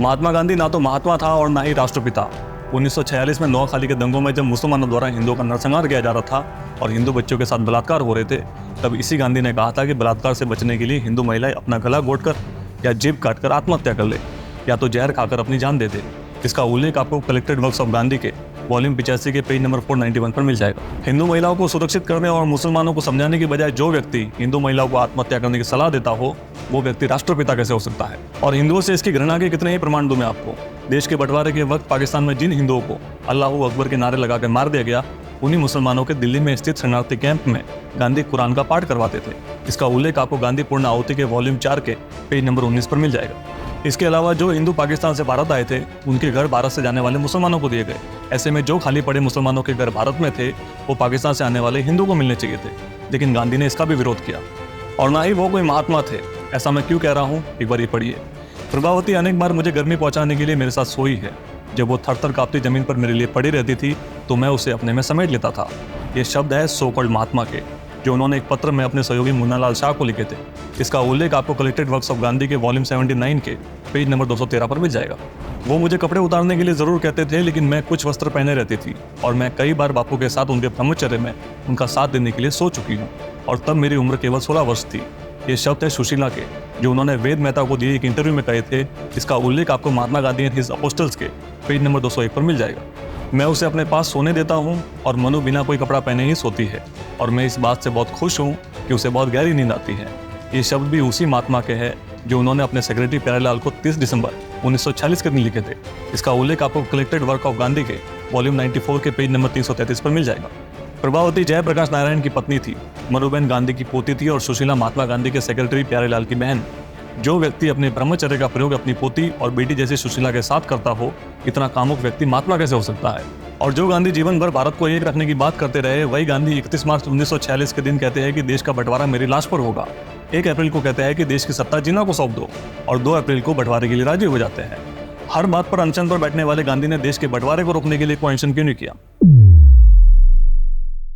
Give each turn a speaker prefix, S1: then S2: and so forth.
S1: महात्मा गांधी ना तो महात्मा था और ना ही राष्ट्रपिता। 1946 में नोआखाली के दंगों में जब मुसलमानों द्वारा हिंदुओं का नरसंहार किया जा रहा था और हिंदू बच्चों के साथ बलात्कार हो रहे थे, तब इसी गांधी ने कहा था कि बलात्कार से बचने के लिए हिंदू महिलाएं अपना गला घोंटकर या जीभ काटकर आत्महत्या कर ले या तो जहर खाकर अपनी जान दे दे। इसका उल्लेख आपको कलेक्टेड वर्क्स ऑफ गांधी के वॉल्यूम 85 के पेज नंबर 491 पर मिल जाएगा। हिंदू महिलाओं को सुरक्षित करने और मुसलमानों को समझाने की बजाय जो व्यक्ति हिंदू महिलाओं को आत्महत्या करने की सलाह देता हो, वो व्यक्ति राष्ट्रपिता कैसे हो सकता है? और हिंदुओं से इसकी घृणा के कितने ही प्रमाण दूं मैं आपको। देश के बंटवारे के वक्त पाकिस्तान में जिन हिंदुओं को अल्लाहू अकबर के नारे लगाकर मार दिया गया, उन्हीं मुसलमानों के दिल्ली में स्थित शरणार्थी कैंप में गांधी कुरान का पाठ करवाते थे। इसका उल्लेख आपको गांधी पूर्ण आहुति के वॉल्यूम 4 के पेज नंबर 19 पर मिल जाएगा। इसके अलावा जो हिंदू पाकिस्तान से भारत आए थे, उनके घर भारत से जाने वाले मुसलमानों को दिए गए। ऐसे में जो खाली पड़े मुसलमानों के घर भारत में थे, वो पाकिस्तान से आने वाले हिंदू को मिलने चाहिए थे, लेकिन गांधी ने इसका भी विरोध किया। और ना ही वो कोई महात्मा थे। ऐसा मैं क्यों कह रहा हूँ, एक बार ये पढ़िए। प्रभावती अनेक बार मुझे गर्मी पहुंचाने के लिए मेरे साथ सोई है। जब वो थर थर कांपती जमीन पर मेरे लिए पड़ी रहती थी तो मैं उसे अपने में समेट लेता था। ये शब्द है सो कॉल्ड महात्मा के, जो उन्होंने एक पत्र में अपने सहयोगी मुन्ना लाल शाह को लिखे थे। इसका उल्लेख आपको कलेक्टेड वर्क्स ऑफ गांधी के वॉल्यूम 79 के पेज नंबर 213 पर मिल जाएगा। वो मुझे कपड़े उतारने के लिए ज़रूर कहते थे, लेकिन मैं कुछ वस्त्र पहने रहती थी और मैं कई बार बापू के साथ उनके ब्रह्मचर्य में उनका साथ देने के लिए सो चुकी हूँ, और तब मेरी उम्र केवल 16 वर्ष थी। ये शब्द है सुशीला के, जो उन्होंने वेद मेहता को दिए एक इंटरव्यू में कहे थे। इसका उल्लेख आपको Mahatma Gandhi and his apostles के पेज नंबर 201 पर मिल जाएगा। मैं उसे अपने पास सोने देता हूँ और मनु बिना कोई कपड़ा पहने ही सोती है, और मैं इस बात से बहुत खुश हूँ कि उसे बहुत गहरी नींद आती है। ये शब्द भी उसी महात्मा के हैं जो उन्होंने अपने सेक्रेटरी प्यारेलाल को 30 दिसंबर 1946 के दिन लिखे थे। इसका उल्लेख आपको कलेक्टेड वर्क ऑफ गांधी के वॉल्यूम 94 के पेज नंबर 333 पर मिल जाएगा। प्रभावती जयप्रकाश नारायण की पत्नी थी, मनुबेन गांधी की पोती थी और सुशीला महात्मा गांधी के सेक्रेटरी प्यारेलाल की बहन। जो व्यक्ति अपने ब्रह्मचर्य का प्रयोग अपनी पोती और बेटी जैसी सुशीला के साथ करता हो, इतना कामुक व्यक्ति महात्मा कैसे हो सकता है? और जो गांधी जीवन भर भारत को एक रखने की बात करते रहे, वही गांधी 31 मार्च 1946 के दिन कहते हैं कि देश का बंटवारा मेरी लाश पर होगा। 1 अप्रैल को कहते हैं कि देश की सत्ता जिन्ना को सौंप दो, और 2 अप्रैल को बंटवारे के लिए राजी हो जाते हैं। हर बात पर अनशन पर बैठने वाले गांधी ने देश के बंटवारे को रोकने के लिए कोई अनशन क्यों नहीं किया?